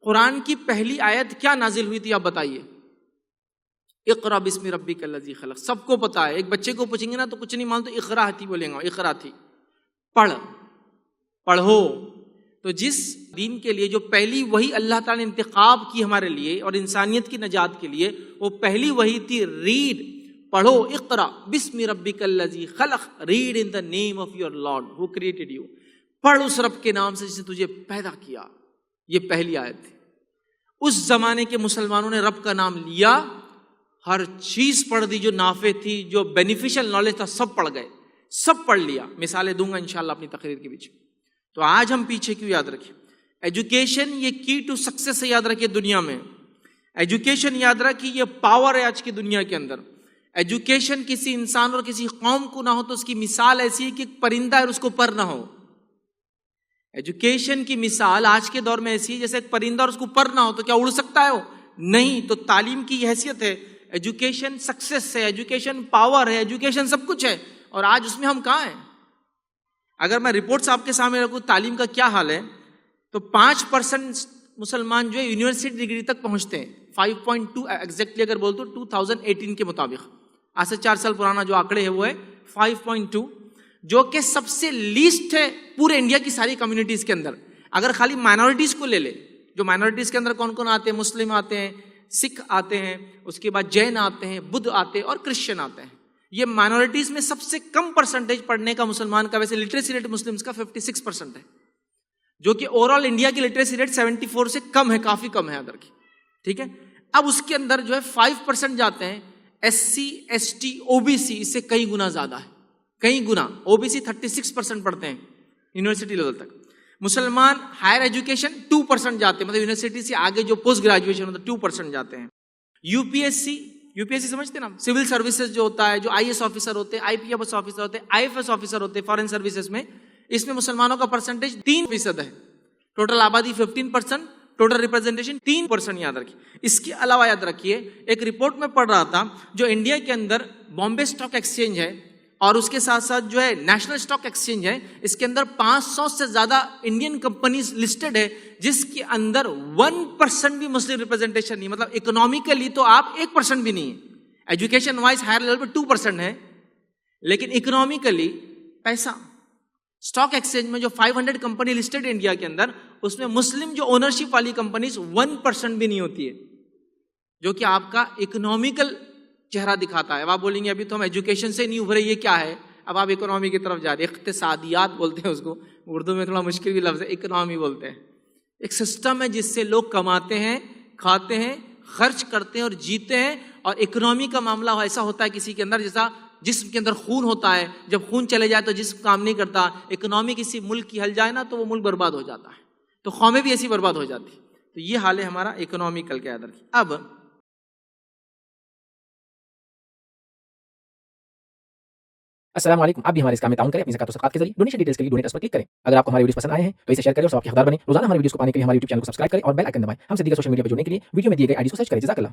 कुरान की पहली आयत क्या नाजिल हुई थी, आप बताइए। इक़रा बिस्मि रब्बिकल्लज़ी खलक़, सबको पता है। एक बच्चे को पूछेंगे ना तो कुछ नहीं मालूम तो इक़रा थी बोलेंगे, इक़रा थी, पढ़ो। तो जिस दीन के लिए जो पहली वही अल्लाह ताला ने इंतखाब की हमारे लिए और इंसानियत की नजात के लिए, वो पहली वही थी रीड, पढ़ो। इक़रा बिस्मि रब्बिकल्लज़ी खलक़, read in the name of your lord who created you, पढ़ उस रब के नाम से जिसने तुझे पैदा किया। ये पहली आयत थी। उस जमाने के मुसलमानों ने रब का नाम लिया, हर चीज पढ़ दी जो नाफे थी, जो बेनिफिशियल नॉलेज था, सब पढ़ गए, सब पढ़ लिया। मिसालें दूंगा इंशाल्लाह अपनी तकरीर के बीच। तो आज हम पीछे क्यों याद रखें? एजुकेशन ये की टू सक्सेस है, याद रखिए। दुनिया में एजुकेशन याद रखिए ये पावर है आज की दुनिया के अंदर। एजुकेशन किसी इंसान और किसी कौम को ना हो तो उसकी मिसाल ऐसी है कि एक परिंदा है और उसको पर ना हो। एजुकेशन की मिसाल आज के दौर में ऐसी है जैसे एक परिंदा और उसको पर ना हो तो क्या उड़ सकता है वो? नहीं। तो तालीम की हैसियत है, एजुकेशन सक्सेस है, एजुकेशन पावर है, एजुकेशन सब कुछ है। और आज उसमें हम कहाँ हैं? अगर मैं रिपोर्ट्स आपके सामने रखूं तालीम का क्या हाल है, तो 5% मुसलमान जो है यूनिवर्सिटी डिग्री तक पहुंचते हैं। 5.2 एग्जैक्टली अगर बोल तो 2018 के मुताबिक, आज से 4 साल पुराना जो आंकड़े है वो है 5.2, जो कि सबसे लीस्ट है पूरे इंडिया की सारी कम्युनिटीज के अंदर। अगर खाली माइनॉरिटीज को ले ले, जो माइनॉरिटीज के अंदर कौन कौन आते हैं? मुस्लिम आते हैं, सिख आते हैं, उसके बाद जैन आते हैं, बुद्ध आते हैं और क्रिश्चियन आते हैं। ये माइनॉरिटीज में सबसे कम परसेंटेज पढ़ने का मुसलमान का। वैसे लिटरेसी रेट मुस्लिम्स का 56% है, जो कि ओवरऑल इंडिया की लिटरेसी रेट 74 से कम है, काफी कम है अदर की। ठीक है। अब उसके अंदर जो है 5% जाते हैं SC ST OBC, इससे कई गुना ज्यादा है, कई गुना। OBC 36% पढ़ते हैं यूनिवर्सिटी लेवल तक। मुसलमान हायर एजुकेशन 2% जाते हैं, मतलब यूनिवर्सिटी से आगे जो पोस्ट ग्रेजुएशन होता है 2% जाते हैं। यूपीएससी समझते ना, सिविल सर्विसेज जो होता है, जो IAS ऑफिसर होते हैं, IPS ऑफिसर होते हैं, IFS ऑफिसर होते हैं फॉरेन सर्विसेज में, इसमें मुसलमानों का परसेंटेज 3% है। टोटल आबादी 15%, टोटल रिप्रेजेंटेशन 3%, याद रखिए। इसके अलावा याद रखिए, एक रिपोर्ट में पढ़ रहा था, जो इंडिया के अंदर बॉम्बे स्टॉक एक्सचेंज है और उसके साथ साथ जो है नेशनल स्टॉक एक्सचेंज है, इसके अंदर 500 से ज्यादा इंडियन कंपनीज लिस्टेड है, जिसके अंदर 1% भी मुस्लिम रिप्रेजेंटेशन नहीं। मतलब इकोनॉमिकली तो आप 1% भी नहीं है। एजुकेशन वाइज हायर लेवल पे 2% है, लेकिन इकोनॉमिकली पैसा, स्टॉक एक्सचेंज में जो 500 कंपनी लिस्टेड है इंडिया के अंदर, उसमें मुस्लिम जो ओनरशिप वाली कंपनीज 1% भी नहीं होती है, जो कि आपका इकोनॉमिकल चेहरा दिखाता है। अब आप बोलेंगे अभी तो हम एजुकेशन से नहीं उभरे, ये क्या है? अब आप इकोनॉमी की तरफ जा रहे हैं। इक्तिसादियात बोलते हैं उसको, उर्दू में थोड़ा मुश्किल भी लफ्ज है, इकोनॉमी बोलते हैं। एक सिस्टम है जिससे लोग कमाते हैं, खाते हैं, खर्च करते हैं और जीते हैं। और इकोनॉमी का मामला ऐसा होता है किसी के अंदर, जैसा जिस्म के अंदर खून होता है, जब खून चले जाए तो जिस्म काम नहीं करता। इकोनॉमी किसी मुल्क की हल जाए ना तो वो मुल्क बर्बाद हो जाता है, तो कौमें भी ऐसी बर्बाद हो जाती। तो ये हाल है हमारा इकोनॉमिकल के अंदर। अब अस्सलाम वालेकुम। आप भी हमारे इस काम में ताउन करें अपनी ज़कात और सदक़ात के जरिए। डोनेशन डिटेल्स के लिए डोनेट पर क्लिक करें। अगर आपको हमारे वीडियोस पसंद आए हैं तो इसे शेयर करें और सबके हकदार बने। रोजाना हमारे वीडियोस को पाने के लिए हमारे YouTube चैनल को सब्सक्राइब करें और बेल आइकन दबाएं। हमसे दीगर सोशल मीडिया पर जुड़ने के लिए वीडियो में दिए गए आईडी को सर्च करें। जज़ाकल्लाह।